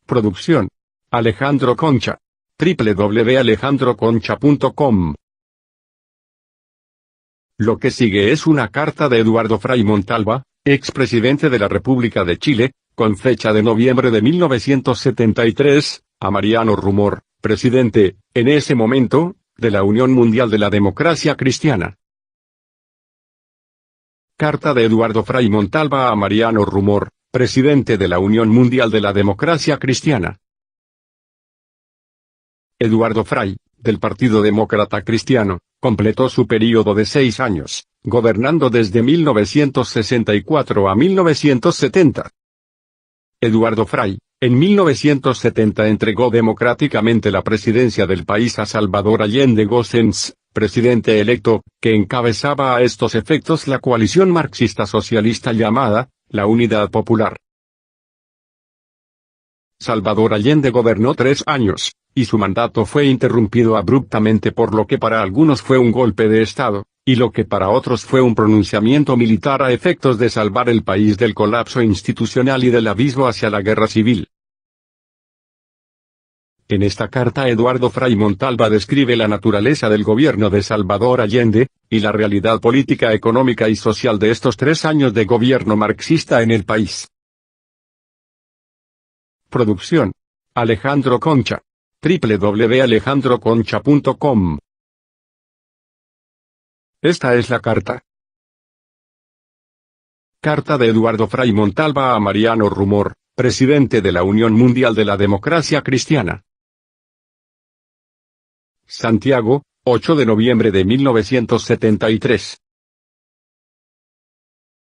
Producción: Alejandro Concha. www.alejandroconcha.com. Lo que sigue es una carta de Eduardo Frei Montalva, expresidente de la República de Chile, con fecha de noviembre de 1973, a Mariano Rumor, presidente, en ese momento, de la Unión Mundial de la Democracia Cristiana. Carta de Eduardo Frei Montalva a Mariano Rumor, presidente de la Unión Mundial de la Democracia Cristiana. Eduardo Frei, del Partido Demócrata Cristiano, completó su período de 6 años, gobernando desde 1964 a 1970. Eduardo Frei, en 1970 entregó democráticamente la presidencia del país a Salvador Allende Gossens, presidente electo, que encabezaba a estos efectos la coalición marxista-socialista llamada la Unidad Popular. Salvador Allende gobernó 3 años, y su mandato fue interrumpido abruptamente por lo que para algunos fue un golpe de Estado, y lo que para otros fue un pronunciamiento militar a efectos de salvar el país del colapso institucional y del abismo hacia la guerra civil. En esta carta Eduardo Frei Montalva describe la naturaleza del gobierno de Salvador Allende, y la realidad política, económica y social de estos 3 años de gobierno marxista en el país. Producción: Alejandro Concha. www.alejandroconcha.com. Esta es la carta. Carta de Eduardo Frei Montalva a Mariano Rumor, presidente de la Unión Mundial de la Democracia Cristiana. Santiago, 8 de noviembre de 1973.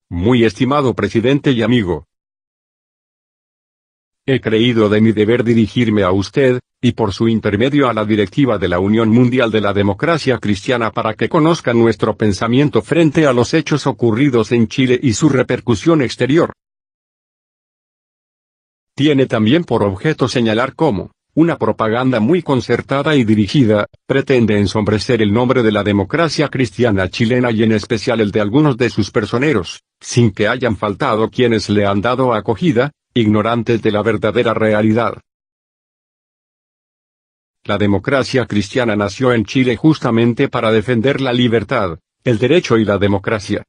Muy estimado presidente y amigo. He creído de mi deber dirigirme a usted, y por su intermedio a la directiva de la Unión Mundial de la Democracia Cristiana para que conozcan nuestro pensamiento frente a los hechos ocurridos en Chile y su repercusión exterior. Tiene también por objeto señalar cómo una propaganda muy concertada y dirigida pretende ensombrecer el nombre de la democracia cristiana chilena y en especial el de algunos de sus personeros, sin que hayan faltado quienes le han dado acogida, ignorantes de la verdadera realidad. La democracia cristiana nació en Chile justamente para defender la libertad, el derecho y la democracia.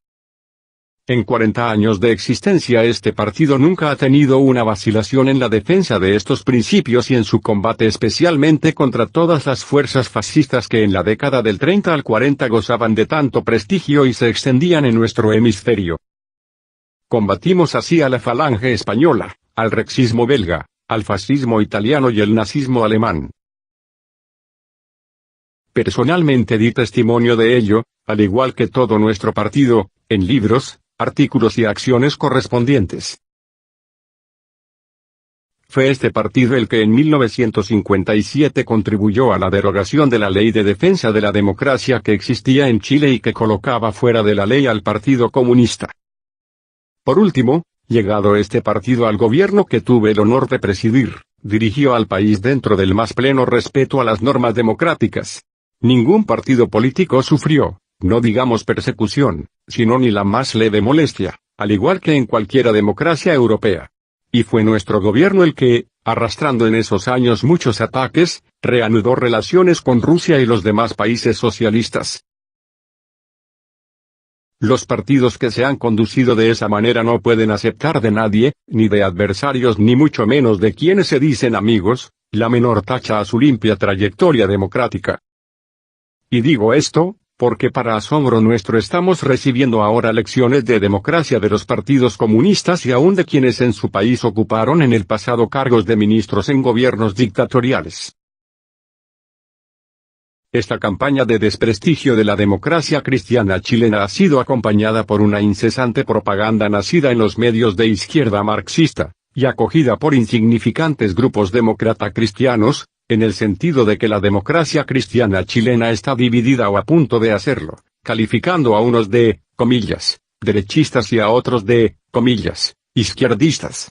En 40 años de existencia este partido nunca ha tenido una vacilación en la defensa de estos principios y en su combate especialmente contra todas las fuerzas fascistas que en la década del 30 al 40 gozaban de tanto prestigio y se extendían en nuestro hemisferio. Combatimos así a la falange española, al rexismo belga, al fascismo italiano y el nazismo alemán. Personalmente di testimonio de ello, al igual que todo nuestro partido, en libros, artículos y acciones correspondientes. Fue este partido el que en 1957 contribuyó a la derogación de la Ley de Defensa de la Democracia que existía en Chile y que colocaba fuera de la ley al Partido Comunista. Por último, llegado este partido al gobierno que tuve el honor de presidir, dirigió al país dentro del más pleno respeto a las normas democráticas. Ningún partido político sufrió, no digamos persecución, sino ni la más leve molestia, al igual que en cualquiera democracia europea. Y fue nuestro gobierno el que, arrastrando en esos años muchos ataques, reanudó relaciones con Rusia y los demás países socialistas. Los partidos que se han conducido de esa manera no pueden aceptar de nadie, ni de adversarios ni mucho menos de quienes se dicen amigos, la menor tacha a su limpia trayectoria democrática. Y digo esto, porque para asombro nuestro estamos recibiendo ahora lecciones de democracia de los partidos comunistas y aún de quienes en su país ocuparon en el pasado cargos de ministros en gobiernos dictatoriales. Esta campaña de desprestigio de la democracia cristiana chilena ha sido acompañada por una incesante propaganda nacida en los medios de izquierda marxista, y acogida por insignificantes grupos demócrata cristianos, en el sentido de que la democracia cristiana chilena está dividida o a punto de hacerlo, calificando a unos de, comillas, derechistas y a otros de, comillas, izquierdistas.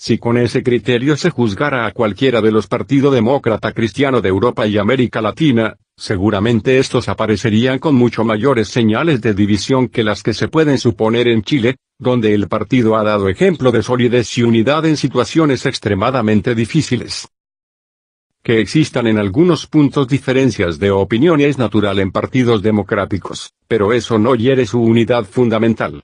Si con ese criterio se juzgara a cualquiera de los partidos demócrata cristiano de Europa y América Latina, seguramente estos aparecerían con mucho mayores señales de división que las que se pueden suponer en Chile, donde el partido ha dado ejemplo de solidez y unidad en situaciones extremadamente difíciles. Que existan en algunos puntos diferencias de opinión es natural en partidos democráticos, pero eso no hiere su unidad fundamental.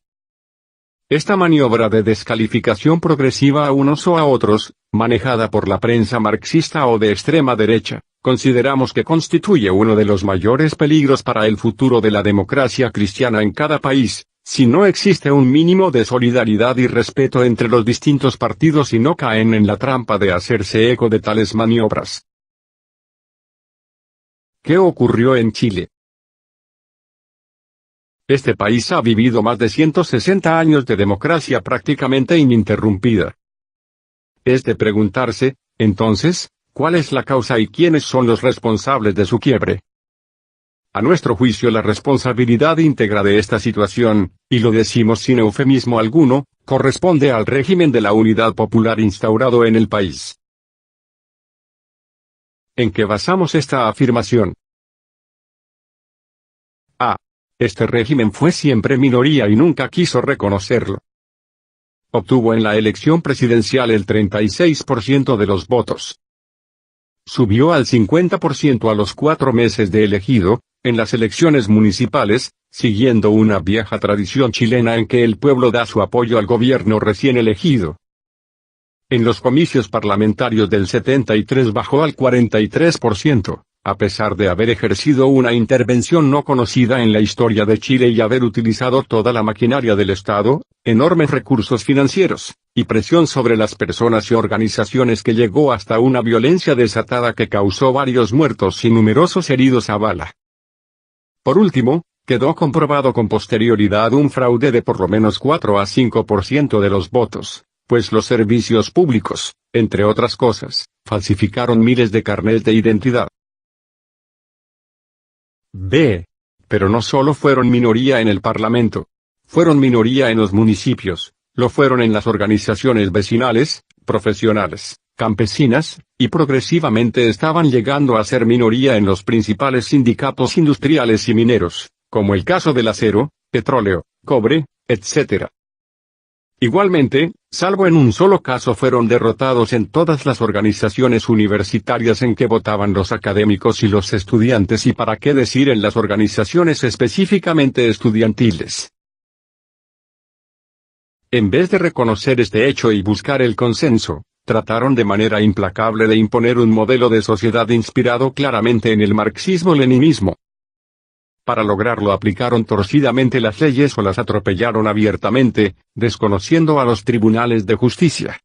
Esta maniobra de descalificación progresiva a unos o a otros, manejada por la prensa marxista o de extrema derecha, consideramos que constituye uno de los mayores peligros para el futuro de la democracia cristiana en cada país, si no existe un mínimo de solidaridad y respeto entre los distintos partidos y no caen en la trampa de hacerse eco de tales maniobras. ¿Qué ocurrió en Chile? Este país ha vivido más de 160 años de democracia prácticamente ininterrumpida. Es de preguntarse, entonces, ¿cuál es la causa y quiénes son los responsables de su quiebre? A nuestro juicio la responsabilidad íntegra de esta situación, y lo decimos sin eufemismo alguno, corresponde al régimen de la unidad popular instaurado en el país. ¿En qué basamos esta afirmación? A. Este régimen fue siempre minoría y nunca quiso reconocerlo. Obtuvo en la elección presidencial el 36% de los votos. Subió al 50% a los 4 meses de elegido, en las elecciones municipales, siguiendo una vieja tradición chilena en que el pueblo da su apoyo al gobierno recién elegido. En los comicios parlamentarios del 73 bajó al 43%. A pesar de haber ejercido una intervención no conocida en la historia de Chile y haber utilizado toda la maquinaria del Estado, enormes recursos financieros, y presión sobre las personas y organizaciones que llegó hasta una violencia desatada que causó varios muertos y numerosos heridos a bala. Por último, quedó comprobado con posterioridad un fraude de por lo menos 4 a 5% de los votos, pues los servicios públicos, entre otras cosas, falsificaron miles de carnets de identidad. B. Pero no solo fueron minoría en el Parlamento. Fueron minoría en los municipios, lo fueron en las organizaciones vecinales, profesionales, campesinas, y progresivamente estaban llegando a ser minoría en los principales sindicatos industriales y mineros, como el caso del acero, petróleo, cobre, etc. Igualmente, salvo en un solo caso fueron derrotados en todas las organizaciones universitarias en que votaban los académicos y los estudiantes y para qué decir en las organizaciones específicamente estudiantiles. En vez de reconocer este hecho y buscar el consenso, trataron de manera implacable de imponer un modelo de sociedad inspirado claramente en el marxismo-leninismo. Para lograrlo aplicaron torcidamente las leyes o las atropellaron abiertamente, desconociendo a los tribunales de justicia.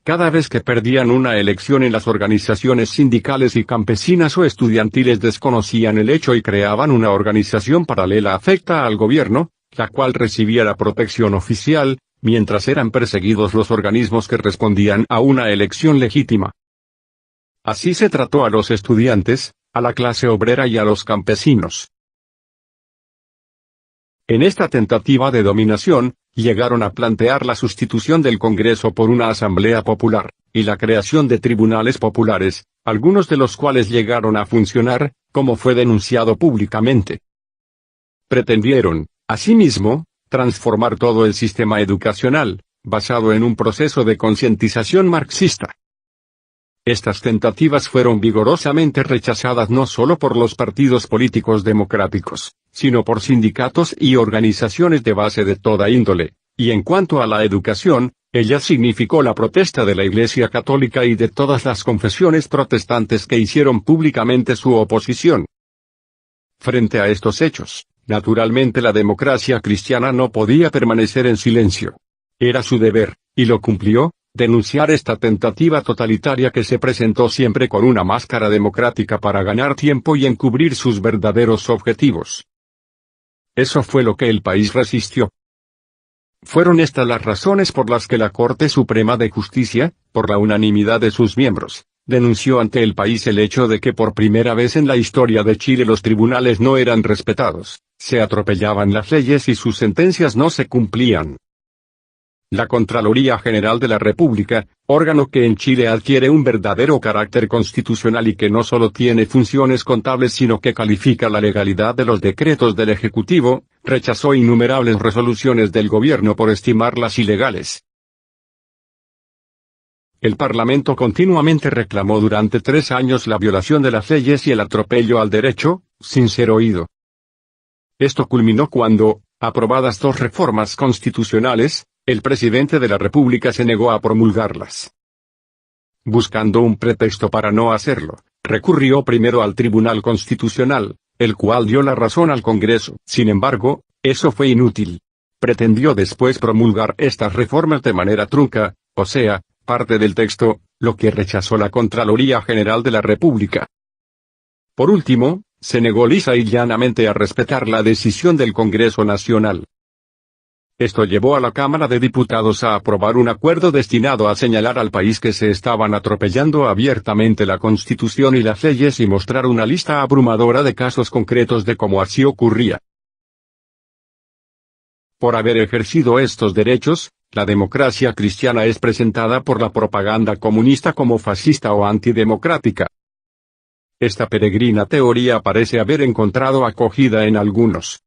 Cada vez que perdían una elección en las organizaciones sindicales y campesinas o estudiantiles desconocían el hecho y creaban una organización paralela afecta al gobierno, la cual recibía la protección oficial, mientras eran perseguidos los organismos que respondían a una elección legítima. Así se trató a los estudiantes, a la clase obrera y a los campesinos. En esta tentativa de dominación, llegaron a plantear la sustitución del Congreso por una Asamblea Popular, y la creación de tribunales populares, algunos de los cuales llegaron a funcionar, como fue denunciado públicamente. Pretendieron, asimismo, transformar todo el sistema educacional, basado en un proceso de concientización marxista. Estas tentativas fueron vigorosamente rechazadas no solo por los partidos políticos democráticos, sino por sindicatos y organizaciones de base de toda índole, y en cuanto a la educación, ella significó la protesta de la Iglesia Católica y de todas las confesiones protestantes que hicieron públicamente su oposición. Frente a estos hechos, naturalmente la democracia cristiana no podía permanecer en silencio. Era su deber, y lo cumplió, denunciar esta tentativa totalitaria que se presentó siempre con una máscara democrática para ganar tiempo y encubrir sus verdaderos objetivos. Eso fue lo que el país resistió. Fueron estas las razones por las que la Corte Suprema de Justicia, por la unanimidad de sus miembros, denunció ante el país el hecho de que por primera vez en la historia de Chile los tribunales no eran respetados, se atropellaban las leyes y sus sentencias no se cumplían. La Contraloría General de la República, órgano que en Chile adquiere un verdadero carácter constitucional y que no solo tiene funciones contables sino que califica la legalidad de los decretos del Ejecutivo, rechazó innumerables resoluciones del gobierno por estimarlas ilegales. El Parlamento continuamente reclamó durante 3 años la violación de las leyes y el atropello al derecho, sin ser oído. Esto culminó cuando, aprobadas 2 reformas constitucionales, el presidente de la República se negó a promulgarlas. Buscando un pretexto para no hacerlo, recurrió primero al Tribunal Constitucional, el cual dio la razón al Congreso. Sin embargo, eso fue inútil. Pretendió después promulgar estas reformas de manera trunca, o sea, parte del texto, lo que rechazó la Contraloría General de la República. Por último, se negó lisa y llanamente a respetar la decisión del Congreso Nacional. Esto llevó a la Cámara de Diputados a aprobar un acuerdo destinado a señalar al país que se estaban atropellando abiertamente la Constitución y las leyes y mostrar una lista abrumadora de casos concretos de cómo así ocurría. Por haber ejercido estos derechos, la democracia cristiana es presentada por la propaganda comunista como fascista o antidemocrática. Esta peregrina teoría parece haber encontrado acogida en algunos.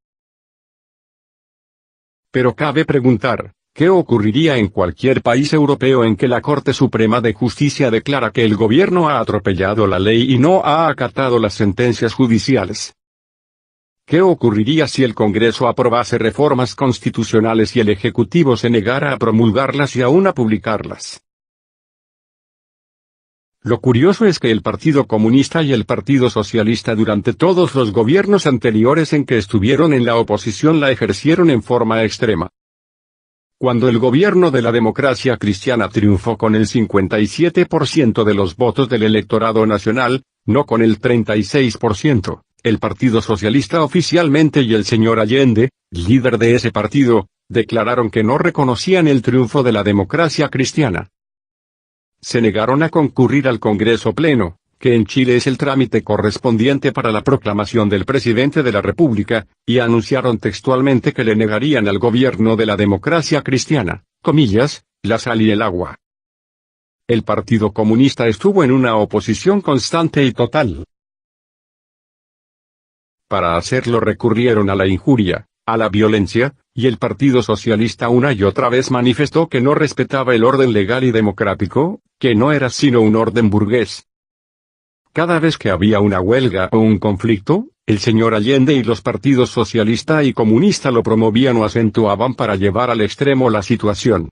Pero cabe preguntar, ¿qué ocurriría en cualquier país europeo en que la Corte Suprema de Justicia declara que el gobierno ha atropellado la ley y no ha acatado las sentencias judiciales? ¿Qué ocurriría si el Congreso aprobase reformas constitucionales y el Ejecutivo se negara a promulgarlas y aún a publicarlas? Lo curioso es que el Partido Comunista y el Partido Socialista durante todos los gobiernos anteriores en que estuvieron en la oposición la ejercieron en forma extrema. Cuando el gobierno de la democracia cristiana triunfó con el 57% de los votos del electorado nacional, no con el 36%, el Partido Socialista oficialmente y el señor Allende, líder de ese partido, declararon que no reconocían el triunfo de la democracia cristiana. Se negaron a concurrir al Congreso Pleno, que en Chile es el trámite correspondiente para la proclamación del presidente de la República, y anunciaron textualmente que le negarían al gobierno de la democracia cristiana, comillas, la sal y el agua. El Partido Comunista estuvo en una oposición constante y total. Para hacerlo recurrieron a la injuria, a la violencia, y el Partido Socialista una y otra vez manifestó que no respetaba el orden legal y democrático, que no era sino un orden burgués. Cada vez que había una huelga o un conflicto, el señor Allende y los partidos socialista y comunista lo promovían o acentuaban para llevar al extremo la situación.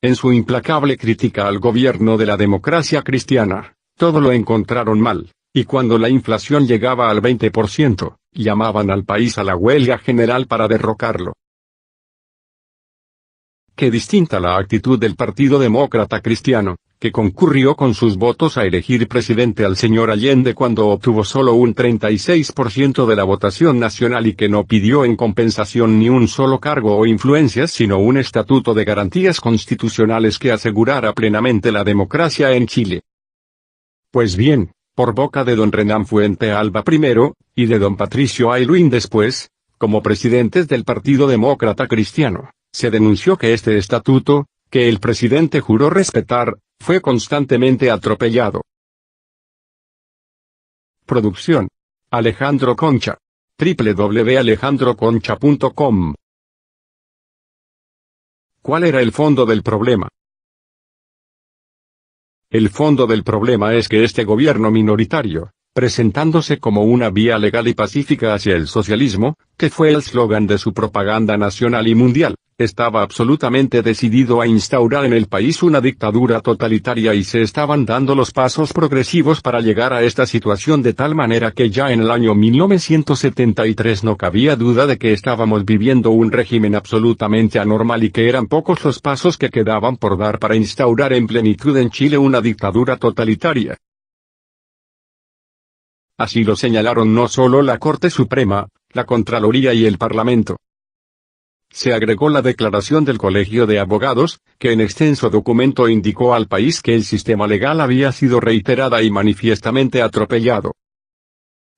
En su implacable crítica al gobierno de la democracia cristiana, todo lo encontraron mal. Y cuando la inflación llegaba al 20%, llamaban al país a la huelga general para derrocarlo. Qué distinta la actitud del Partido Demócrata Cristiano, que concurrió con sus votos a elegir presidente al señor Allende cuando obtuvo solo un 36% de la votación nacional y que no pidió en compensación ni un solo cargo o influencias sino un estatuto de garantías constitucionales que asegurara plenamente la democracia en Chile. Pues bien, por boca de don Renán Fuente Alba primero, y de don Patricio Aylwin después, como presidentes del Partido Demócrata Cristiano, se denunció que este estatuto, que el presidente juró respetar, fue constantemente atropellado. Producción: Alejandro Concha. www.alejandroconcha.com. ¿Cuál era el fondo del problema? El fondo del problema es que este gobierno minoritario, presentándose como una vía legal y pacífica hacia el socialismo, que fue el eslogan de su propaganda nacional y mundial, estaba absolutamente decidido a instaurar en el país una dictadura totalitaria y se estaban dando los pasos progresivos para llegar a esta situación de tal manera que ya en el año 1973 no cabía duda de que estábamos viviendo un régimen absolutamente anormal y que eran pocos los pasos que quedaban por dar para instaurar en plenitud en Chile una dictadura totalitaria. Así lo señalaron no solo la Corte Suprema, la Contraloría y el Parlamento. Se agregó la declaración del Colegio de Abogados, que en extenso documento indicó al país que el sistema legal había sido reiterada y manifiestamente atropellado.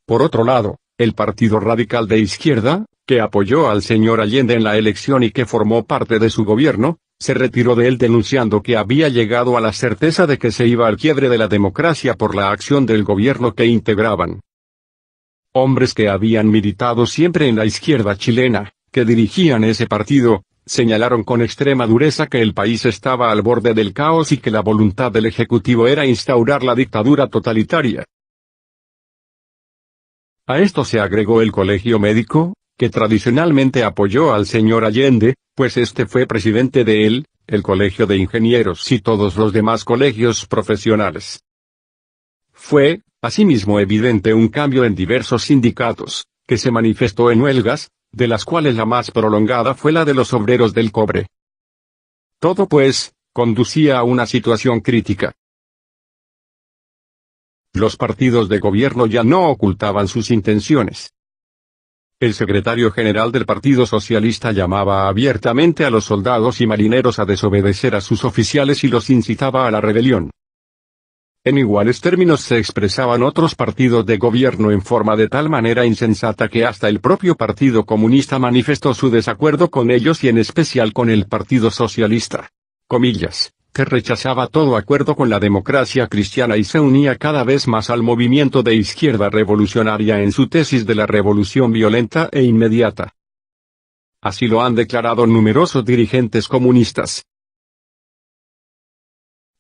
Por otro lado, el Partido Radical de Izquierda, que apoyó al señor Allende en la elección y que formó parte de su gobierno, se retiró de él denunciando que había llegado a la certeza de que se iba al quiebre de la democracia por la acción del gobierno que integraban. Hombres que habían militado siempre en la izquierda chilena, que dirigían ese partido, señalaron con extrema dureza que el país estaba al borde del caos y que la voluntad del Ejecutivo era instaurar la dictadura totalitaria. A esto se agregó el Colegio Médico, que tradicionalmente apoyó al señor Allende, pues este fue presidente de él, el Colegio de Ingenieros y todos los demás colegios profesionales. Fue, asimismo, evidente un cambio en diversos sindicatos, que se manifestó en huelgas, de las cuales la más prolongada fue la de los obreros del cobre. Todo pues, conducía a una situación crítica. Los partidos de gobierno ya no ocultaban sus intenciones. El secretario general del Partido Socialista llamaba abiertamente a los soldados y marineros a desobedecer a sus oficiales y los incitaba a la rebelión. En iguales términos se expresaban otros partidos de gobierno en forma de tal manera insensata que hasta el propio Partido Comunista manifestó su desacuerdo con ellos y en especial con el Partido Socialista, comillas, que rechazaba todo acuerdo con la democracia cristiana y se unía cada vez más al movimiento de izquierda revolucionaria en su tesis de la revolución violenta e inmediata. Así lo han declarado numerosos dirigentes comunistas.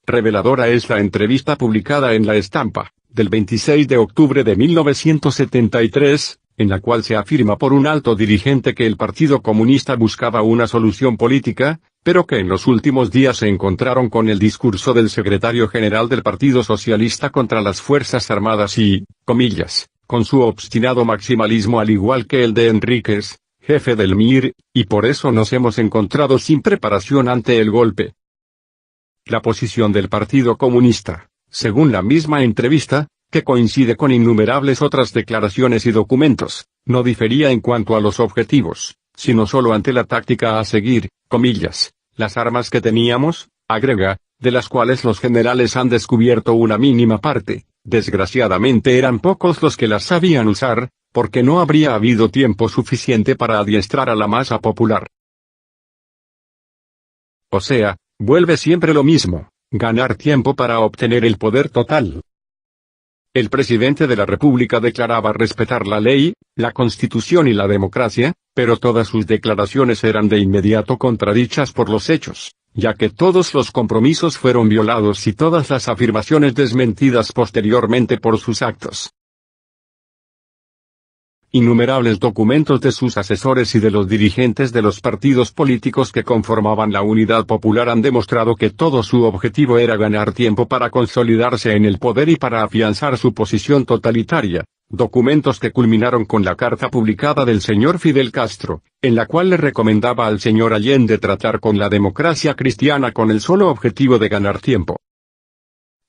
Reveladora es la entrevista publicada en La Estampa, del 26 de octubre de 1973, en la cual se afirma por un alto dirigente que el Partido Comunista buscaba una solución política, pero que en los últimos días se encontraron con el discurso del secretario general del Partido Socialista contra las Fuerzas Armadas y, comillas, con su obstinado maximalismo al igual que el de Enríquez, jefe del MIR, y por eso nos hemos encontrado sin preparación ante el golpe. La posición del Partido Comunista, según la misma entrevista, que coincide con innumerables otras declaraciones y documentos, no difería en cuanto a los objetivos, sino solo ante la táctica a seguir, comillas, las armas que teníamos, agrega, de las cuales los generales han descubierto una mínima parte, desgraciadamente eran pocos los que las sabían usar, porque no habría habido tiempo suficiente para adiestrar a la masa popular. O sea, vuelve siempre lo mismo, ganar tiempo para obtener el poder total. El presidente de la República declaraba respetar la ley, la Constitución y la democracia, pero todas sus declaraciones eran de inmediato contradichas por los hechos, ya que todos los compromisos fueron violados y todas las afirmaciones desmentidas posteriormente por sus actos. Innumerables documentos de sus asesores y de los dirigentes de los partidos políticos que conformaban la Unidad Popular han demostrado que todo su objetivo era ganar tiempo para consolidarse en el poder y para afianzar su posición totalitaria, documentos que culminaron con la carta publicada del señor Fidel Castro, en la cual le recomendaba al señor Allende tratar con la democracia cristiana con el solo objetivo de ganar tiempo.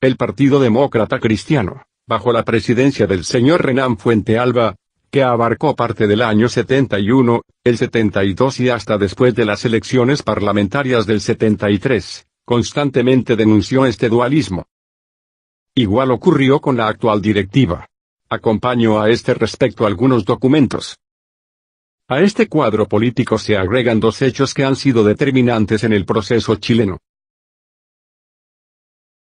El Partido Demócrata Cristiano, bajo la presidencia del señor Renán Fuentealba, que abarcó parte del año 71, el 72 y hasta después de las elecciones parlamentarias del 73, constantemente denunció este dualismo. Igual ocurrió con la actual directiva. Acompaño a este respecto algunos documentos. A este cuadro político se agregan dos hechos que han sido determinantes en el proceso chileno.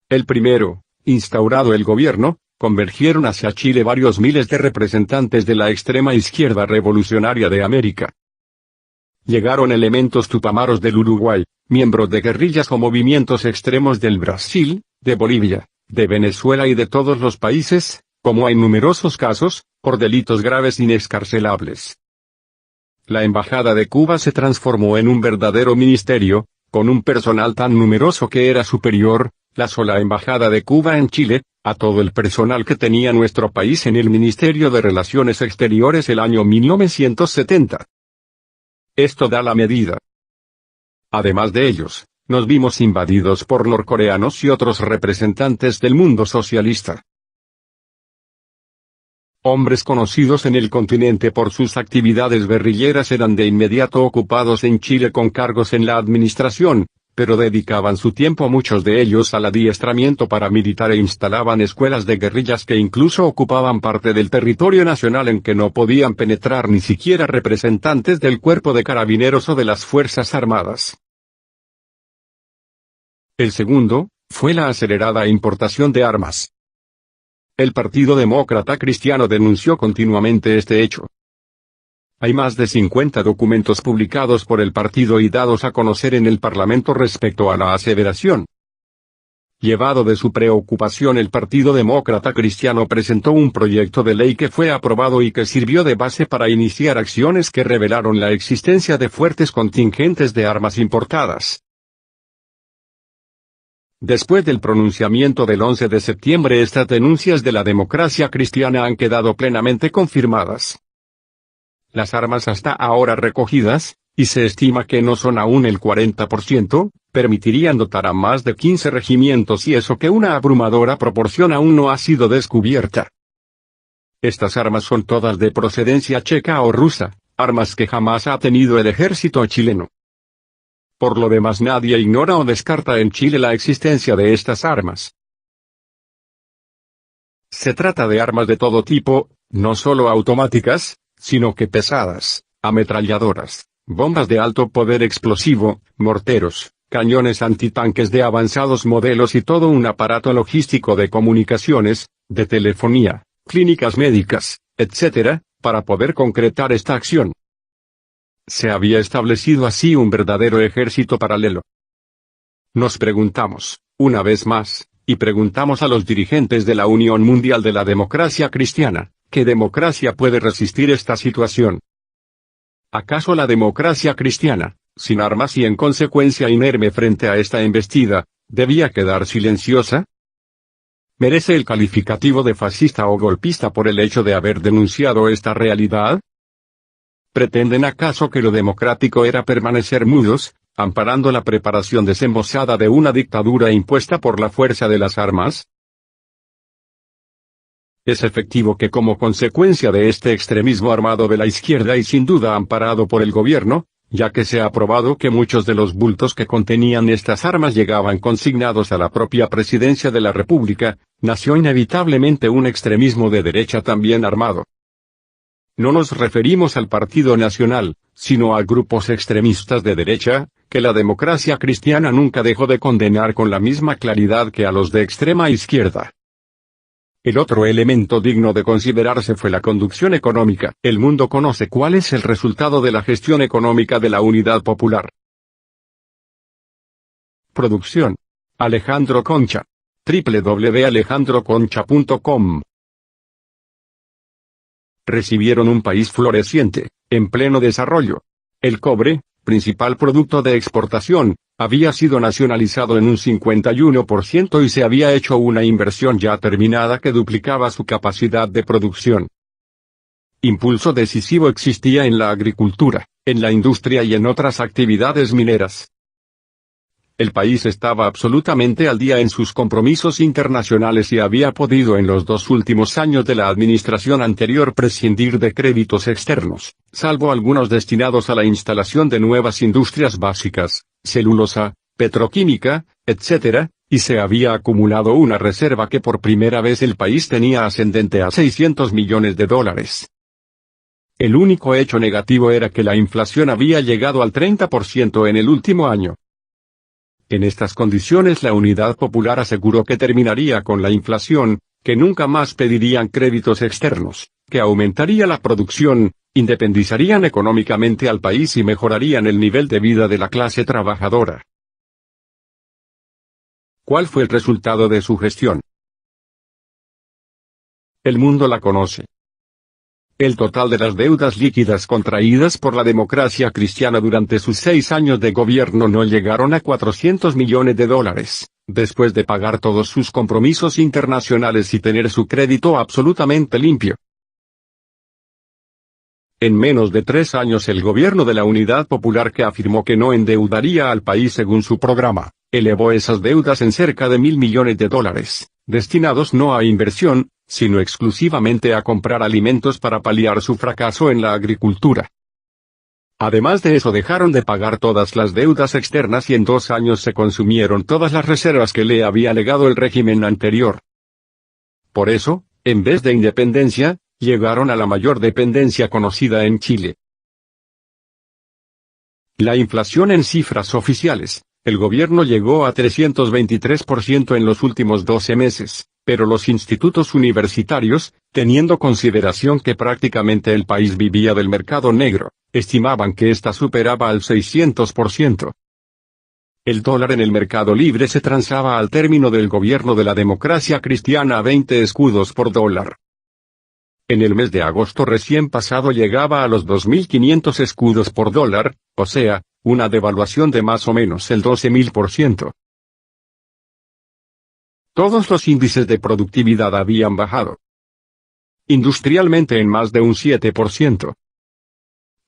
El primero, instaurado el gobierno, convergieron hacia Chile varios miles de representantes de la extrema izquierda revolucionaria de América. Llegaron elementos tupamaros del Uruguay, miembros de guerrillas o movimientos extremos del Brasil, de Bolivia, de Venezuela y de todos los países, como hay numerosos casos, por delitos graves inescarcelables. La Embajada de Cuba se transformó en un verdadero ministerio, con un personal tan numeroso que era superior, la sola Embajada de Cuba en Chile, a todo el personal que tenía nuestro país en el Ministerio de Relaciones Exteriores el año 1970. Esto da la medida. Además de ellos, nos vimos invadidos por norcoreanos y otros representantes del mundo socialista. Hombres conocidos en el continente por sus actividades guerrilleras eran de inmediato ocupados en Chile con cargos en la administración, pero dedicaban su tiempo muchos de ellos al adiestramiento paramilitar e instalaban escuelas de guerrillas que incluso ocupaban parte del territorio nacional en que no podían penetrar ni siquiera representantes del Cuerpo de Carabineros o de las Fuerzas Armadas. El segundo, fue la acelerada importación de armas. El Partido Demócrata Cristiano denunció continuamente este hecho. Hay más de 50 documentos publicados por el partido y dados a conocer en el Parlamento respecto a la aseveración. Llevado de su preocupación, el Partido Demócrata Cristiano presentó un proyecto de ley que fue aprobado y que sirvió de base para iniciar acciones que revelaron la existencia de fuertes contingentes de armas importadas. Después del pronunciamiento del 11 de septiembre, estas denuncias de la democracia cristiana han quedado plenamente confirmadas. Las armas hasta ahora recogidas, y se estima que no son aún el 40%, permitirían dotar a más de 15 regimientos, y eso que una abrumadora proporción aún no ha sido descubierta. Estas armas son todas de procedencia checa o rusa, armas que jamás ha tenido el ejército chileno. Por lo demás, nadie ignora o descarta en Chile la existencia de estas armas. Se trata de armas de todo tipo, no solo automáticas, sino que pesadas, ametralladoras, bombas de alto poder explosivo, morteros, cañones antitanques de avanzados modelos y todo un aparato logístico de comunicaciones, de telefonía, clínicas médicas, etc., para poder concretar esta acción. Se había establecido así un verdadero ejército paralelo. Nos preguntamos, una vez más, y preguntamos a los dirigentes de la Unión Mundial de la Democracia Cristiana, ¿qué democracia puede resistir esta situación? ¿Acaso la democracia cristiana, sin armas y en consecuencia inerme frente a esta embestida, debía quedar silenciosa? ¿Merece el calificativo de fascista o golpista por el hecho de haber denunciado esta realidad? ¿Pretenden acaso que lo democrático era permanecer mudos, amparando la preparación desembosada de una dictadura impuesta por la fuerza de las armas? Es efectivo que como consecuencia de este extremismo armado de la izquierda y sin duda amparado por el gobierno, ya que se ha probado que muchos de los bultos que contenían estas armas llegaban consignados a la propia presidencia de la República, nació inevitablemente un extremismo de derecha también armado. No nos referimos al Partido Nacional, sino a grupos extremistas de derecha, que la democracia cristiana nunca dejó de condenar con la misma claridad que a los de extrema izquierda. El otro elemento digno de considerarse fue la conducción económica. El mundo conoce cuál es el resultado de la gestión económica de la Unidad Popular. Producción: Alejandro Concha. www.alejandroconcha.com. Recibieron un país floreciente, en pleno desarrollo. El cobre, principal producto de exportación, había sido nacionalizado en un 51% y se había hecho una inversión ya terminada que duplicaba su capacidad de producción. Impulso decisivo existía en la agricultura, en la industria y en otras actividades mineras. El país estaba absolutamente al día en sus compromisos internacionales y había podido en los 2 últimos años de la administración anterior prescindir de créditos externos, salvo algunos destinados a la instalación de nuevas industrias básicas, celulosa, petroquímica, etc., y se había acumulado una reserva que por primera vez el país tenía ascendente a $600 millones. El único hecho negativo era que la inflación había llegado al 30% en el último año. En estas condiciones la Unidad Popular aseguró que terminaría con la inflación, que nunca más pedirían créditos externos, que aumentaría la producción, independizarían económicamente al país y mejorarían el nivel de vida de la clase trabajadora. ¿Cuál fue el resultado de su gestión? El mundo la conoce. El total de las deudas líquidas contraídas por la democracia cristiana durante sus 6 años de gobierno no llegaron a $400 millones, después de pagar todos sus compromisos internacionales y tener su crédito absolutamente limpio. En menos de 3 años el gobierno de la Unidad Popular, que afirmó que no endeudaría al país según su programa, elevó esas deudas en cerca de $1.000 millones, destinados no a inversión, sino exclusivamente a comprar alimentos para paliar su fracaso en la agricultura. Además de eso, dejaron de pagar todas las deudas externas y en 2 años se consumieron todas las reservas que le había legado el régimen anterior. Por eso, en vez de independencia, llegaron a la mayor dependencia conocida en Chile. La inflación en cifras oficiales: el gobierno llegó a 323% en los últimos 12 meses, Pero los institutos universitarios, teniendo consideración que prácticamente el país vivía del mercado negro, estimaban que ésta superaba al 600%. El dólar en el mercado libre se transaba al término del gobierno de la democracia cristiana a 20 escudos por dólar. En el mes de agosto recién pasado llegaba a los 2.500 escudos por dólar, o sea, una devaluación de más o menos el 12.000%. Todos los índices de productividad habían bajado. Industrialmente en más de un 7%.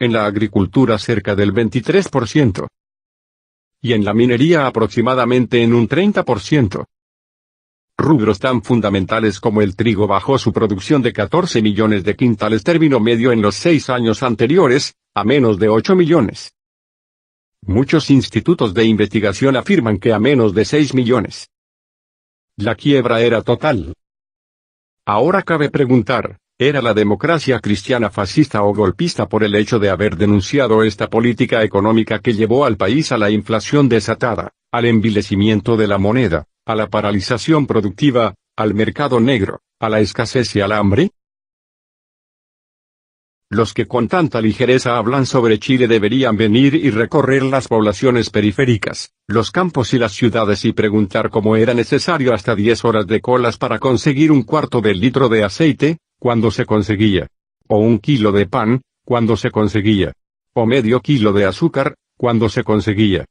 En la agricultura cerca del 23%. Y en la minería aproximadamente en un 30%. Rubros tan fundamentales como el trigo bajó su producción de 14 millones de quintales término medio en los 6 años anteriores, a menos de 8 millones. Muchos institutos de investigación afirman que a menos de 6 millones. La quiebra era total. Ahora cabe preguntar, ¿era la democracia cristiana fascista o golpista por el hecho de haber denunciado esta política económica que llevó al país a la inflación desatada, al envilecimiento de la moneda, a la paralización productiva, al mercado negro, a la escasez y al hambre? Los que con tanta ligereza hablan sobre Chile deberían venir y recorrer las poblaciones periféricas, los campos y las ciudades y preguntar cómo era necesario hasta 10 horas de colas para conseguir un cuarto de litro de aceite, cuando se conseguía. O un kilo de pan, cuando se conseguía. O medio kilo de azúcar, cuando se conseguía.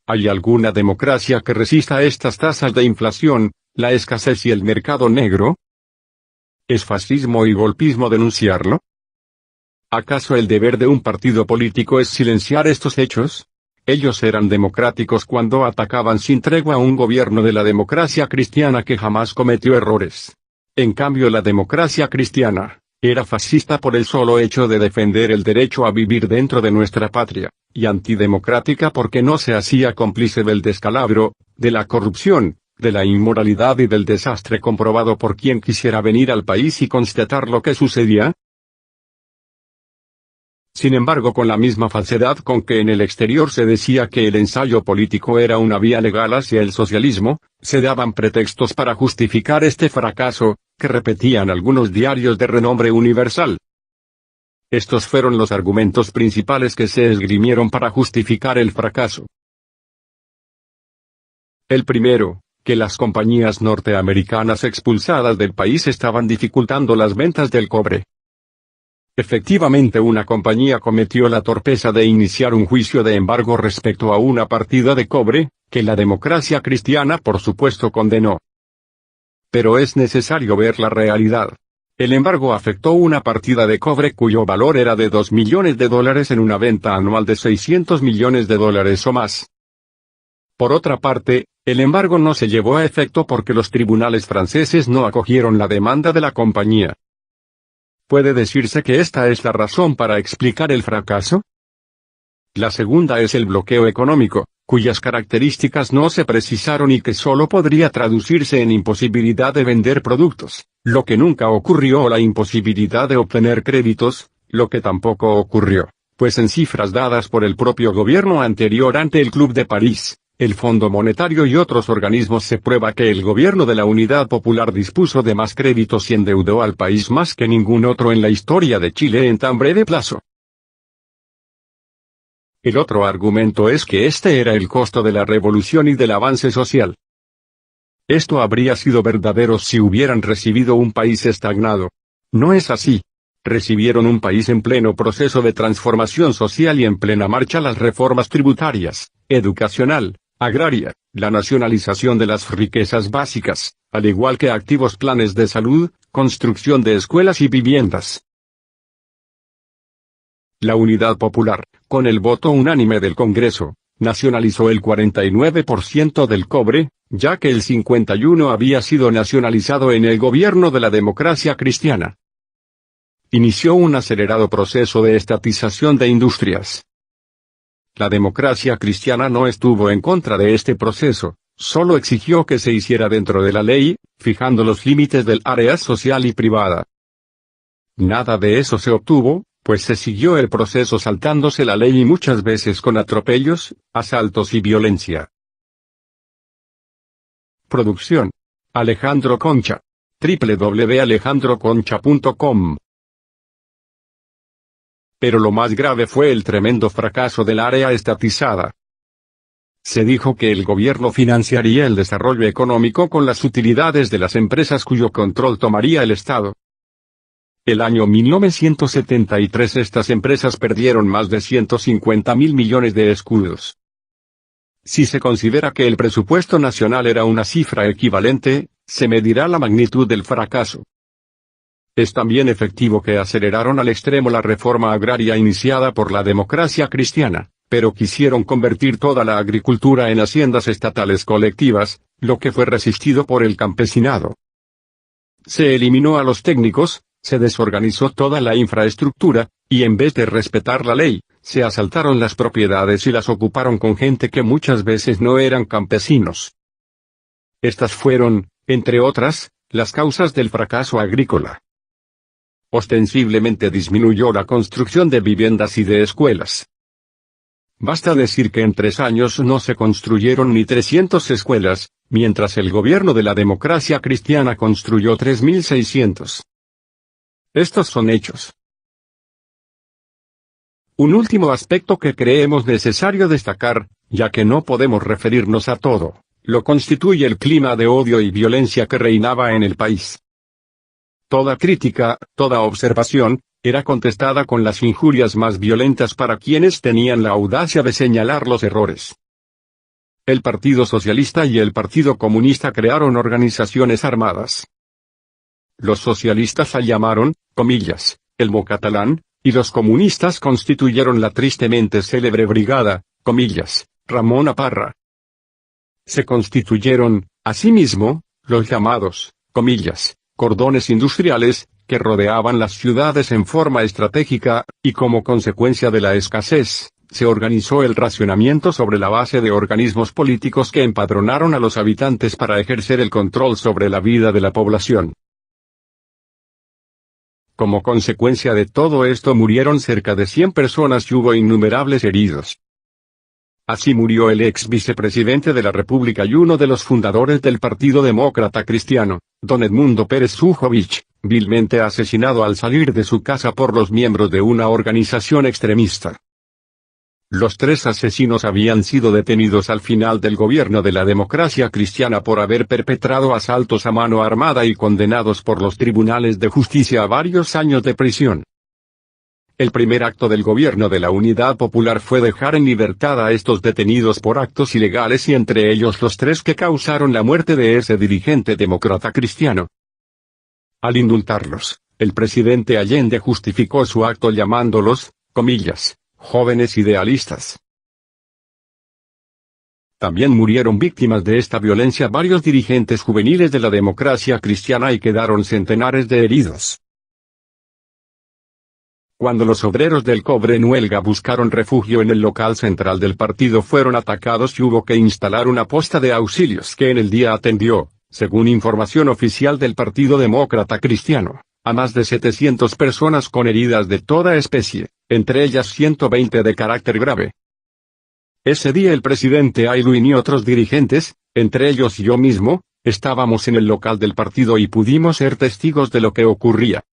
¿Hay alguna democracia que resista estas tasas de inflación, la escasez y el mercado negro? ¿Es fascismo y golpismo denunciarlo? ¿Acaso el deber de un partido político es silenciar estos hechos? Ellos eran democráticos cuando atacaban sin tregua a un gobierno de la democracia cristiana que jamás cometió errores. En cambio la democracia cristiana era fascista por el solo hecho de defender el derecho a vivir dentro de nuestra patria, y antidemocrática porque no se hacía cómplice del descalabro, de la corrupción, de la inmoralidad y del desastre comprobado por quien quisiera venir al país y constatar lo que sucedía. Sin embargo, con la misma falsedad con que en el exterior se decía que el ensayo político era una vía legal hacia el socialismo, se daban pretextos para justificar este fracaso, que repetían algunos diarios de renombre universal. Estos fueron los argumentos principales que se esgrimieron para justificar el fracaso. El primero, que las compañías norteamericanas expulsadas del país estaban dificultando las ventas del cobre. Efectivamente, una compañía cometió la torpeza de iniciar un juicio de embargo respecto a una partida de cobre, que la democracia cristiana por supuesto condenó. Pero es necesario ver la realidad. El embargo afectó una partida de cobre cuyo valor era de $2 millones en una venta anual de $600 millones o más. Por otra parte, el embargo no se llevó a efecto porque los tribunales franceses no acogieron la demanda de la compañía. ¿Puede decirse que esta es la razón para explicar el fracaso? La segunda es el bloqueo económico, cuyas características no se precisaron y que solo podría traducirse en imposibilidad de vender productos, lo que nunca ocurrió, o la imposibilidad de obtener créditos, lo que tampoco ocurrió, pues en cifras dadas por el propio gobierno anterior ante el Club de París, el Fondo Monetario y otros organismos se prueba que el gobierno de la Unidad Popular dispuso de más créditos y endeudó al país más que ningún otro en la historia de Chile en tan breve plazo. El otro argumento es que este era el costo de la revolución y del avance social. Esto habría sido verdadero si hubieran recibido un país estagnado. No es así. Recibieron un país en pleno proceso de transformación social y en plena marcha las reformas tributarias, educacional, agraria, la nacionalización de las riquezas básicas, al igual que activos planes de salud, construcción de escuelas y viviendas. La Unidad Popular, con el voto unánime del Congreso, nacionalizó el 49% del cobre, ya que el 51% había sido nacionalizado en el gobierno de la democracia cristiana. Inició un acelerado proceso de estatización de industrias. La democracia cristiana no estuvo en contra de este proceso, solo exigió que se hiciera dentro de la ley, fijando los límites del área social y privada. Nada de eso se obtuvo, pues se siguió el proceso saltándose la ley y muchas veces con atropellos, asaltos y violencia. Producción: Alejandro Concha. www.alejandroconcha.com. Pero lo más grave fue el tremendo fracaso del área estatizada. Se dijo que el gobierno financiaría el desarrollo económico con las utilidades de las empresas cuyo control tomaría el Estado. El año 1973 estas empresas perdieron más de 150.000 millones de escudos. Si se considera que el presupuesto nacional era una cifra equivalente, se medirá la magnitud del fracaso. Es también efectivo que aceleraron al extremo la reforma agraria iniciada por la democracia cristiana, pero quisieron convertir toda la agricultura en haciendas estatales colectivas, lo que fue resistido por el campesinado. Se eliminó a los técnicos, se desorganizó toda la infraestructura, y en vez de respetar la ley, se asaltaron las propiedades y las ocuparon con gente que muchas veces no eran campesinos. Estas fueron, entre otras, las causas del fracaso agrícola. Ostensiblemente disminuyó la construcción de viviendas y de escuelas. Basta decir que en 3 años no se construyeron ni 300 escuelas, mientras el gobierno de la democracia cristiana construyó 3.600. Estos son hechos. Un último aspecto que creemos necesario destacar, ya que no podemos referirnos a todo, lo constituye el clima de odio y violencia que reinaba en el país. Toda crítica, toda observación, era contestada con las injurias más violentas para quienes tenían la audacia de señalar los errores. El Partido Socialista y el Partido Comunista crearon organizaciones armadas. Los socialistas la llamaron, comillas, el Mocatalán, y los comunistas constituyeron la tristemente célebre brigada, comillas, Ramón Aparra. Se constituyeron, asimismo, los llamados, comillas, cordones industriales, que rodeaban las ciudades en forma estratégica, y como consecuencia de la escasez, se organizó el racionamiento sobre la base de organismos políticos que empadronaron a los habitantes para ejercer el control sobre la vida de la población. Como consecuencia de todo esto murieron cerca de 100 personas y hubo innumerables heridos. Así murió el ex vicepresidente de la República y uno de los fundadores del Partido Demócrata Cristiano, don Edmundo Pérez Zujovich, vilmente asesinado al salir de su casa por los miembros de una organización extremista. Los 3 asesinos habían sido detenidos al final del gobierno de la democracia cristiana por haber perpetrado asaltos a mano armada y condenados por los tribunales de justicia a varios años de prisión. El primer acto del gobierno de la Unidad Popular fue dejar en libertad a estos detenidos por actos ilegales y entre ellos los 3 que causaron la muerte de ese dirigente demócrata cristiano. Al indultarlos, el presidente Allende justificó su acto llamándolos, comillas, jóvenes idealistas. También murieron víctimas de esta violencia varios dirigentes juveniles de la democracia cristiana y quedaron centenares de heridos. Cuando los obreros del cobre en huelga buscaron refugio en el local central del partido fueron atacados y hubo que instalar una posta de auxilios que en el día atendió, según información oficial del Partido Demócrata Cristiano, a más de 700 personas con heridas de toda especie, entre ellas 120 de carácter grave. Ese día el presidente Aylwin y otros dirigentes, entre ellos yo mismo, estábamos en el local del partido y pudimos ser testigos de lo que ocurría.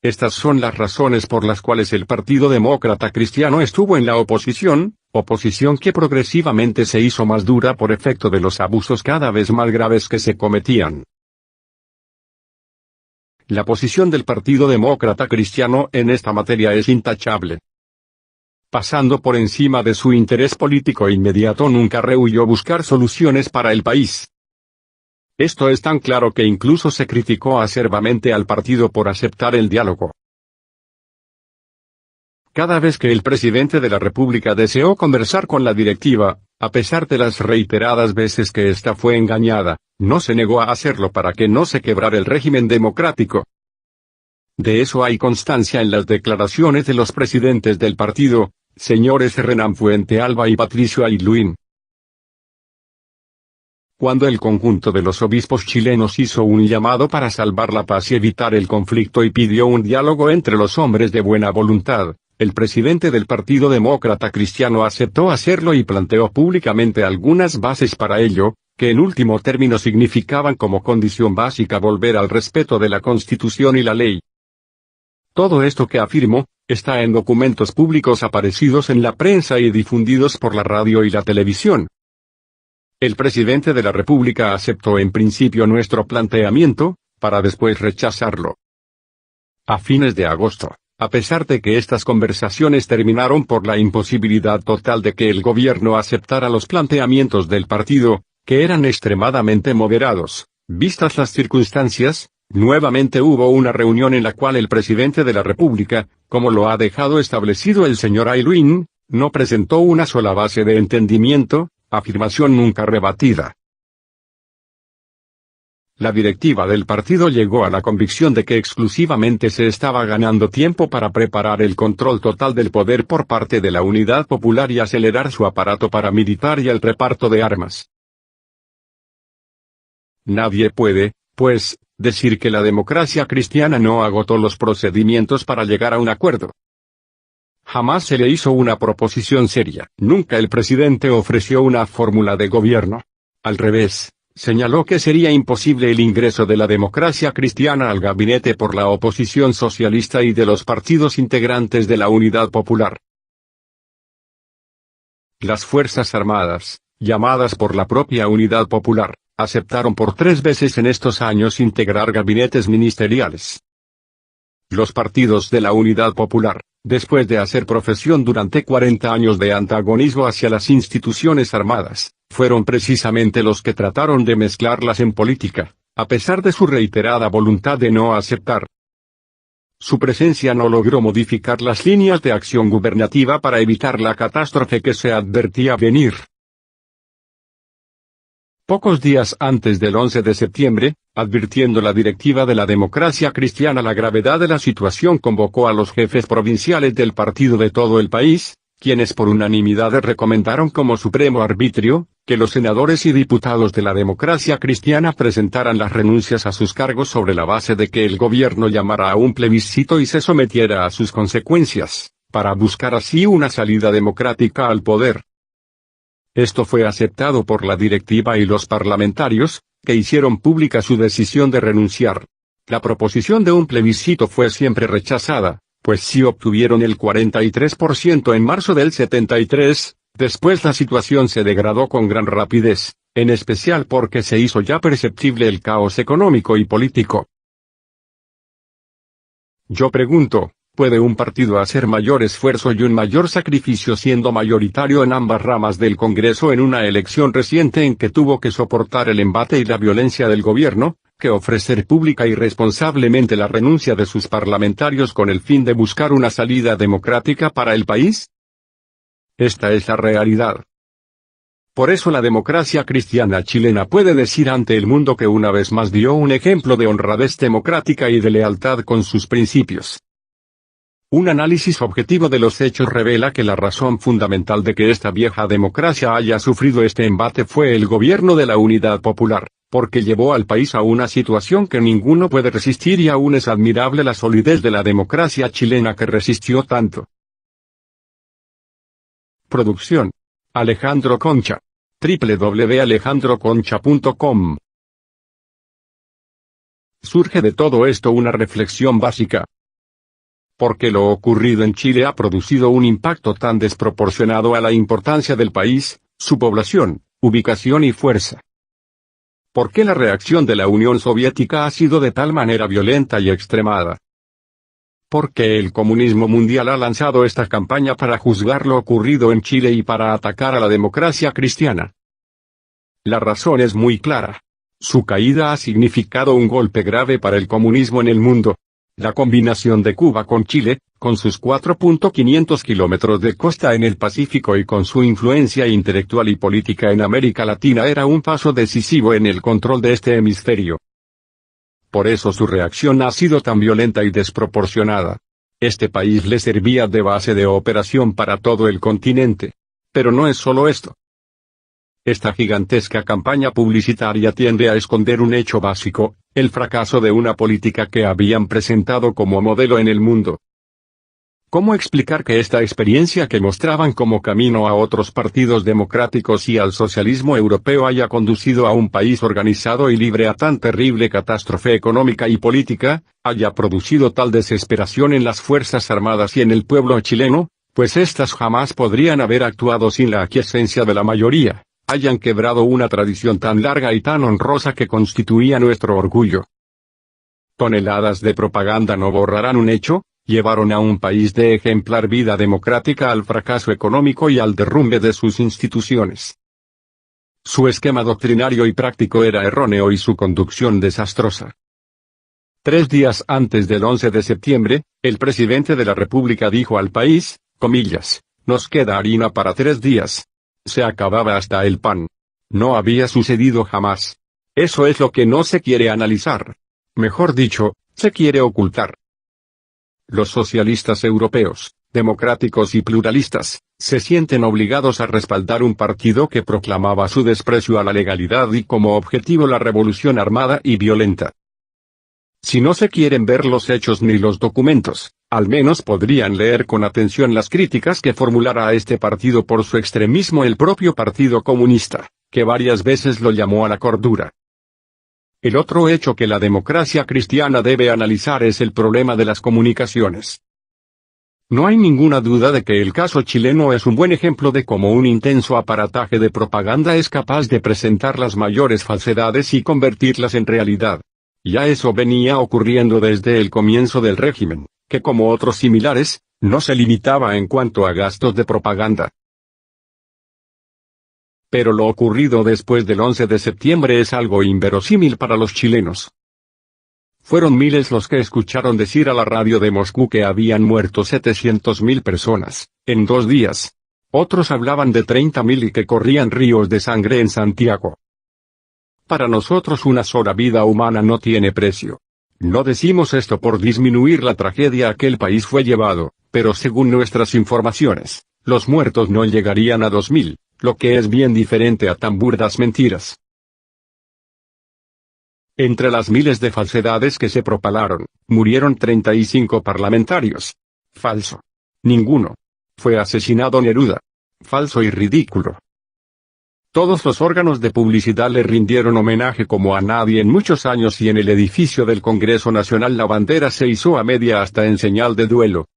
Estas son las razones por las cuales el Partido Demócrata Cristiano estuvo en la oposición que progresivamente se hizo más dura por efecto de los abusos cada vez más graves que se cometían. La posición del Partido Demócrata Cristiano en esta materia es intachable. Pasando por encima de su interés político inmediato nunca rehuyó buscar soluciones para el país. Esto es tan claro que incluso se criticó acerbamente al partido por aceptar el diálogo. Cada vez que el presidente de la República deseó conversar con la directiva, a pesar de las reiteradas veces que ésta fue engañada, no se negó a hacerlo para que no se quebrara el régimen democrático. De eso hay constancia en las declaraciones de los presidentes del partido, señores Hernán Fuentealba y Patricio Aylwin. Cuando el conjunto de los obispos chilenos hizo un llamado para salvar la paz y evitar el conflicto y pidió un diálogo entre los hombres de buena voluntad, el presidente del Partido Demócrata Cristiano aceptó hacerlo y planteó públicamente algunas bases para ello, que en último término significaban como condición básica volver al respeto de la Constitución y la ley. Todo esto que afirmo, está en documentos públicos aparecidos en la prensa y difundidos por la radio y la televisión. El presidente de la República aceptó en principio nuestro planteamiento, para después rechazarlo. A fines de agosto, a pesar de que estas conversaciones terminaron por la imposibilidad total de que el gobierno aceptara los planteamientos del partido, que eran extremadamente moderados, vistas las circunstancias, nuevamente hubo una reunión en la cual el presidente de la República, como lo ha dejado establecido el señor Aylwin, no presentó una sola base de entendimiento, afirmación nunca rebatida. La directiva del partido llegó a la convicción de que exclusivamente se estaba ganando tiempo para preparar el control total del poder por parte de la Unidad Popular y acelerar su aparato paramilitar y el reparto de armas. Nadie puede, pues, decir que la democracia cristiana no agotó los procedimientos para llegar a un acuerdo. Jamás se le hizo una proposición seria. Nunca el presidente ofreció una fórmula de gobierno. Al revés, señaló que sería imposible el ingreso de la democracia cristiana al gabinete por la oposición socialista y de los partidos integrantes de la Unidad Popular. Las Fuerzas Armadas, llamadas por la propia Unidad Popular, aceptaron por 3 veces en estos años integrar gabinetes ministeriales. Los partidos de la Unidad Popular, después de hacer profesión durante 40 años de antagonismo hacia las instituciones armadas, fueron precisamente los que trataron de mezclarlas en política, a pesar de su reiterada voluntad de no aceptar. Su presencia no logró modificar las líneas de acción gubernativa para evitar la catástrofe que se advertía venir. Pocos días antes del 11 de septiembre, advirtiendo la directiva de la democracia cristiana la gravedad de la situación, convocó a los jefes provinciales del partido de todo el país, quienes por unanimidad recomendaron como supremo arbitrio, que los senadores y diputados de la democracia cristiana presentaran las renuncias a sus cargos sobre la base de que el gobierno llamara a un plebiscito y se sometiera a sus consecuencias, para buscar así una salida democrática al poder. Esto fue aceptado por la directiva y los parlamentarios, que hicieron pública su decisión de renunciar. La proposición de un plebiscito fue siempre rechazada, pues sí obtuvieron el 43% en marzo del 73, después la situación se degradó con gran rapidez, en especial porque se hizo ya perceptible el caos económico y político. Yo pregunto, ¿puede un partido hacer mayor esfuerzo y un mayor sacrificio siendo mayoritario en ambas ramas del Congreso en una elección reciente en que tuvo que soportar el embate y la violencia del gobierno, que ofrecer pública y responsablemente la renuncia de sus parlamentarios con el fin de buscar una salida democrática para el país? Esta es la realidad. Por eso la democracia cristiana chilena puede decir ante el mundo que una vez más dio un ejemplo de honradez democrática y de lealtad con sus principios. Un análisis objetivo de los hechos revela que la razón fundamental de que esta vieja democracia haya sufrido este embate fue el gobierno de la Unidad Popular, porque llevó al país a una situación que ninguno puede resistir y aún es admirable la solidez de la democracia chilena que resistió tanto. Producción: Alejandro Concha. www.alejandroconcha.com. Surge de todo esto una reflexión básica. ¿Por qué lo ocurrido en Chile ha producido un impacto tan desproporcionado a la importancia del país, su población, ubicación y fuerza? ¿Por qué la reacción de la Unión Soviética ha sido de tal manera violenta y extremada? ¿Por qué el comunismo mundial ha lanzado esta campaña para juzgar lo ocurrido en Chile y para atacar a la democracia cristiana? La razón es muy clara. Su caída ha significado un golpe grave para el comunismo en el mundo. La combinación de Cuba con Chile, con sus 4.500 kilómetros de costa en el Pacífico y con su influencia intelectual y política en América Latina era un paso decisivo en el control de este hemisferio. Por eso su reacción ha sido tan violenta y desproporcionada. Este país le servía de base de operación para todo el continente. Pero no es solo esto. Esta gigantesca campaña publicitaria tiende a esconder un hecho básico, el fracaso de una política que habían presentado como modelo en el mundo. ¿Cómo explicar que esta experiencia que mostraban como camino a otros partidos democráticos y al socialismo europeo haya conducido a un país organizado y libre a tan terrible catástrofe económica y política, haya producido tal desesperación en las Fuerzas Armadas y en el pueblo chileno? Pues éstas jamás podrían haber actuado sin la aquiescencia de la mayoría, hayan quebrado una tradición tan larga y tan honrosa que constituía nuestro orgullo. Toneladas de propaganda no borrarán un hecho. Llevaron a un país de ejemplar vida democrática al fracaso económico y al derrumbe de sus instituciones. Su esquema doctrinario y práctico era erróneo y su conducción desastrosa. 3 días antes del 11 de septiembre, el presidente de la República dijo al país, comillas, nos queda harina para 3 días. Se acababa hasta el pan. No había sucedido jamás. Eso es lo que no se quiere analizar. Mejor dicho, se quiere ocultar. Los socialistas europeos, democráticos y pluralistas, se sienten obligados a respaldar un partido que proclamaba su desprecio a la legalidad y como objetivo la revolución armada y violenta. Si no se quieren ver los hechos ni los documentos, al menos podrían leer con atención las críticas que formulara a este partido por su extremismo el propio Partido Comunista, que varias veces lo llamó a la cordura. El otro hecho que la democracia cristiana debe analizar es el problema de las comunicaciones. No hay ninguna duda de que el caso chileno es un buen ejemplo de cómo un intenso aparataje de propaganda es capaz de presentar las mayores falsedades y convertirlas en realidad. Ya eso venía ocurriendo desde el comienzo del régimen, que como otros similares, no se limitaba en cuanto a gastos de propaganda. Pero lo ocurrido después del 11 de septiembre es algo inverosímil para los chilenos. Fueron miles los que escucharon decir a la radio de Moscú que habían muerto 700.000 personas, en 2 días. Otros hablaban de 30.000 y que corrían ríos de sangre en Santiago. Para nosotros una sola vida humana no tiene precio. No decimos esto por disminuir la tragedia a que el país fue llevado, pero según nuestras informaciones, los muertos no llegarían a 2.000. Lo que es bien diferente a tan burdas mentiras. Entre las miles de falsedades que se propalaron, murieron 35 parlamentarios. Falso. Ninguno. Fue asesinado Neruda. Falso y ridículo. Todos los órganos de publicidad le rindieron homenaje como a nadie en muchos años y en el edificio del Congreso Nacional la bandera se izó a media asta en señal de duelo.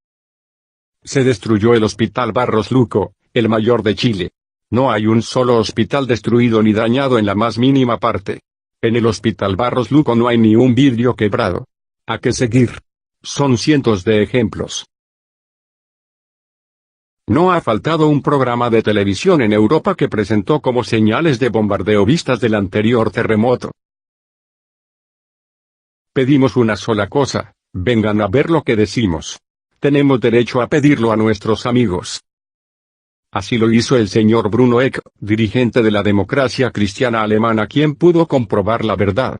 Se destruyó el Hospital Barros Luco, el mayor de Chile. No hay un solo hospital destruido ni dañado en la más mínima parte. En el Hospital Barros Luco no hay ni un vidrio quebrado. ¿A qué seguir? Son cientos de ejemplos. No ha faltado un programa de televisión en Europa que presentó como señales de bombardeo vistas del anterior terremoto. Pedimos una sola cosa, vengan a ver lo que decimos. Tenemos derecho a pedirlo a nuestros amigos. Así lo hizo el señor Bruno Eck, dirigente de la democracia cristiana alemana, quien pudo comprobar la verdad.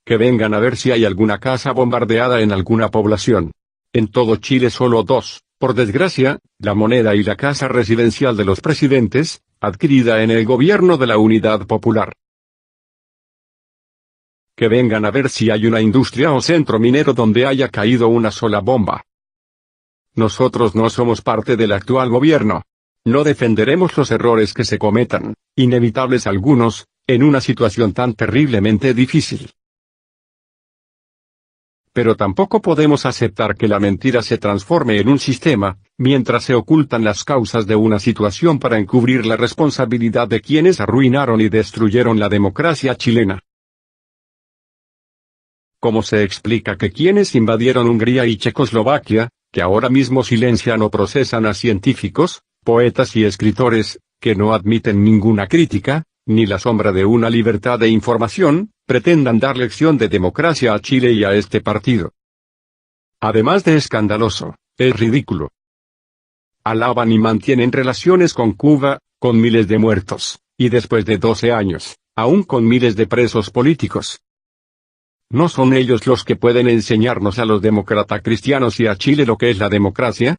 Que vengan a ver si hay alguna casa bombardeada en alguna población. En todo Chile solo 2, por desgracia, la Moneda y la casa residencial de los presidentes, adquirida en el gobierno de la Unidad Popular. Que vengan a ver si hay una industria o centro minero donde haya caído una sola bomba. Nosotros no somos parte del actual gobierno. No defenderemos los errores que se cometan, inevitables algunos, en una situación tan terriblemente difícil. Pero tampoco podemos aceptar que la mentira se transforme en un sistema, mientras se ocultan las causas de una situación para encubrir la responsabilidad de quienes arruinaron y destruyeron la democracia chilena. ¿Cómo se explica que quienes invadieron Hungría y Checoslovaquia, que ahora mismo silencian o procesan a científicos, poetas y escritores, que no admiten ninguna crítica, ni la sombra de una libertad de información, pretendan dar lección de democracia a Chile y a este partido? Además de escandaloso, es ridículo. Alaban y mantienen relaciones con Cuba, con miles de muertos, y después de 12 años, aún con miles de presos políticos. ¿No son ellos los que pueden enseñarnos a los demócratas cristianos y a Chile lo que es la democracia?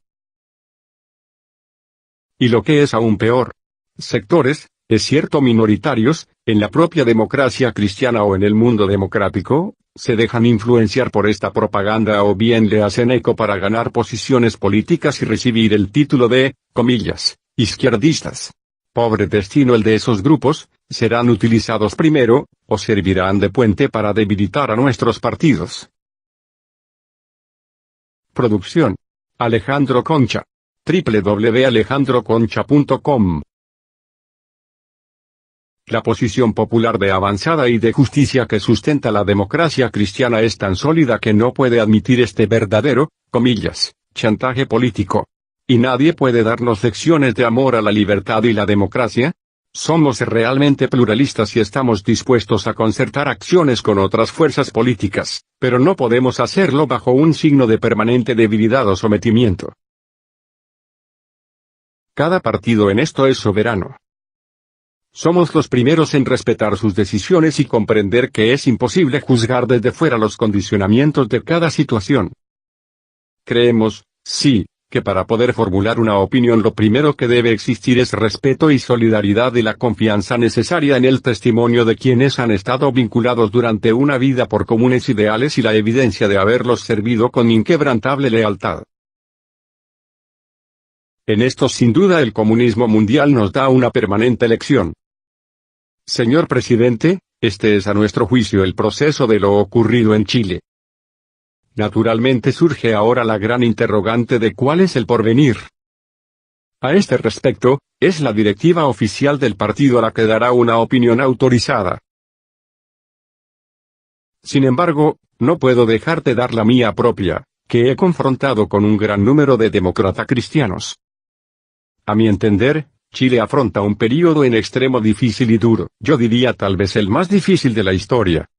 Y lo que es aún peor, sectores, es cierto minoritarios, en la propia democracia cristiana o en el mundo democrático, se dejan influenciar por esta propaganda o bien le hacen eco para ganar posiciones políticas y recibir el título de, comillas, izquierdistas. Pobre destino el de esos grupos, serán utilizados primero, o servirán de puente para debilitar a nuestros partidos. Producción: Alejandro Concha. www.alejandroconcha.com. La posición popular de avanzada y de justicia que sustenta la democracia cristiana es tan sólida que no puede admitir este verdadero, comillas, chantaje político. ¿Y nadie puede darnos lecciones de amor a la libertad y la democracia? Somos realmente pluralistas y estamos dispuestos a concertar acciones con otras fuerzas políticas, pero no podemos hacerlo bajo un signo de permanente debilidad o sometimiento. Cada partido en esto es soberano. Somos los primeros en respetar sus decisiones y comprender que es imposible juzgar desde fuera los condicionamientos de cada situación. Creemos, sí, que para poder formular una opinión lo primero que debe existir es respeto y solidaridad y la confianza necesaria en el testimonio de quienes han estado vinculados durante una vida por comunes ideales y la evidencia de haberlos servido con inquebrantable lealtad. En esto sin duda el comunismo mundial nos da una permanente lección. Señor presidente, este es a nuestro juicio el proceso de lo ocurrido en Chile. Naturalmente surge ahora la gran interrogante de cuál es el porvenir. A este respecto, es la directiva oficial del partido la que dará una opinión autorizada. Sin embargo, no puedo dejar de dar la mía propia, que he confrontado con un gran número de demócratas cristianos. A mi entender, Chile afronta un período en extremo difícil y duro, yo diría tal vez el más difícil de la historia.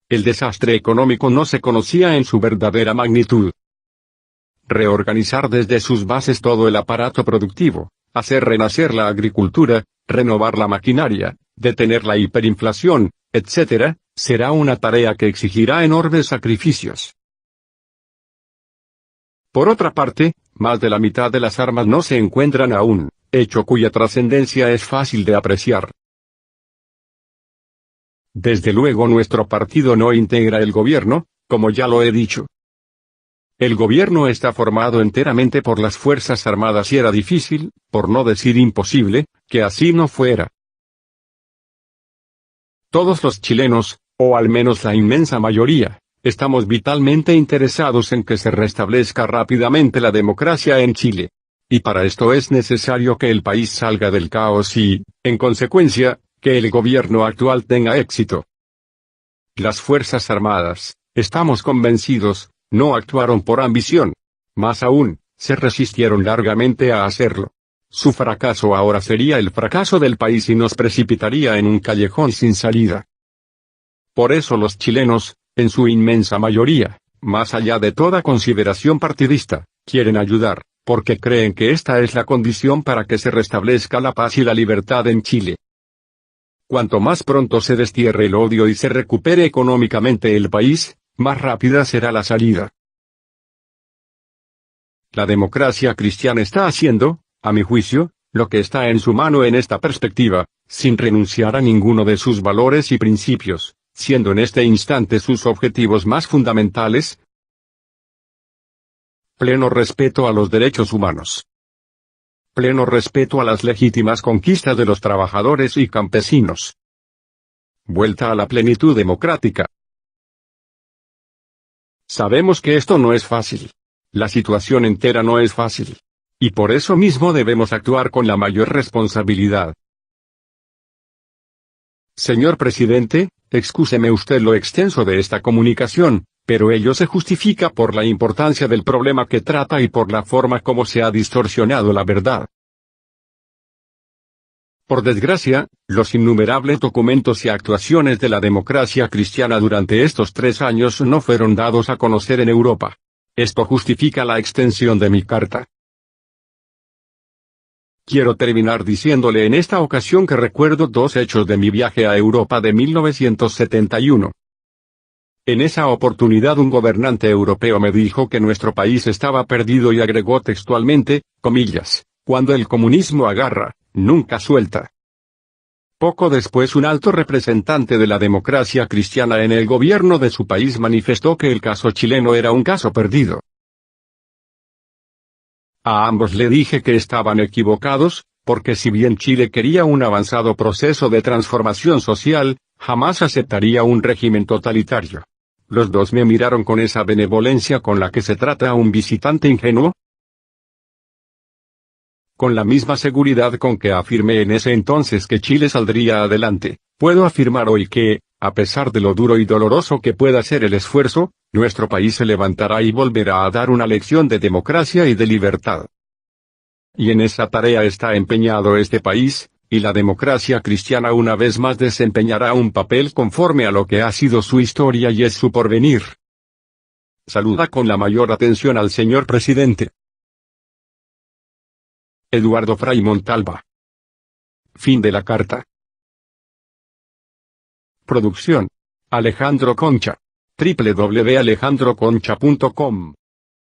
El desastre económico no se conocía en su verdadera magnitud. Reorganizar desde sus bases todo el aparato productivo, hacer renacer la agricultura, renovar la maquinaria, detener la hiperinflación, etc., será una tarea que exigirá enormes sacrificios. Por otra parte, más de la mitad de las armas no se encuentran aún, hecho cuya trascendencia es fácil de apreciar. Desde luego nuestro partido no integra el gobierno, como ya lo he dicho. El gobierno está formado enteramente por las Fuerzas Armadas y era difícil, por no decir imposible, que así no fuera. Todos los chilenos, o al menos la inmensa mayoría, estamos vitalmente interesados en que se restablezca rápidamente la democracia en Chile. Y para esto es necesario que el país salga del caos y, en consecuencia, que el gobierno actual tenga éxito. Las Fuerzas Armadas, estamos convencidos, no actuaron por ambición. Más aún, se resistieron largamente a hacerlo. Su fracaso ahora sería el fracaso del país y nos precipitaría en un callejón sin salida. Por eso los chilenos, en su inmensa mayoría, más allá de toda consideración partidista, quieren ayudar, porque creen que esta es la condición para que se restablezca la paz y la libertad en Chile. Cuanto más pronto se destierre el odio y se recupere económicamente el país, más rápida será la salida. La democracia cristiana está haciendo, a mi juicio, lo que está en su mano en esta perspectiva, sin renunciar a ninguno de sus valores y principios, siendo en este instante sus objetivos más fundamentales: pleno respeto a los derechos humanos, pleno respeto a las legítimas conquistas de los trabajadores y campesinos, vuelta a la plenitud democrática. Sabemos que esto no es fácil. La situación entera no es fácil. Y por eso mismo debemos actuar con la mayor responsabilidad. Señor presidente, excúseme usted lo extenso de esta comunicación, pero ello se justifica por la importancia del problema que trata y por la forma como se ha distorsionado la verdad. Por desgracia, los innumerables documentos y actuaciones de la democracia cristiana durante estos 3 años no fueron dados a conocer en Europa. Esto justifica la extensión de mi carta. Quiero terminar diciéndole en esta ocasión que recuerdo 2 hechos de mi viaje a Europa de 1971. En esa oportunidad un gobernante europeo me dijo que nuestro país estaba perdido y agregó textualmente, comillas, cuando el comunismo agarra, nunca suelta. Poco después un alto representante de la democracia cristiana en el gobierno de su país manifestó que el caso chileno era un caso perdido. A ambos le dije que estaban equivocados, porque si bien Chile quería un avanzado proceso de transformación social, jamás aceptaría un régimen totalitario. Los dos me miraron con esa benevolencia con la que se trata a un visitante ingenuo. Con la misma seguridad con que afirmé en ese entonces que Chile saldría adelante, puedo afirmar hoy que, a pesar de lo duro y doloroso que pueda ser el esfuerzo, nuestro país se levantará y volverá a dar una lección de democracia y de libertad. Y en esa tarea está empeñado este país, y la democracia cristiana una vez más desempeñará un papel conforme a lo que ha sido su historia y es su porvenir. Saluda con la mayor atención al señor presidente. Eduardo Frei Montalva. Fin de la carta. Producción: Alejandro Concha. www.alejandroconcha.com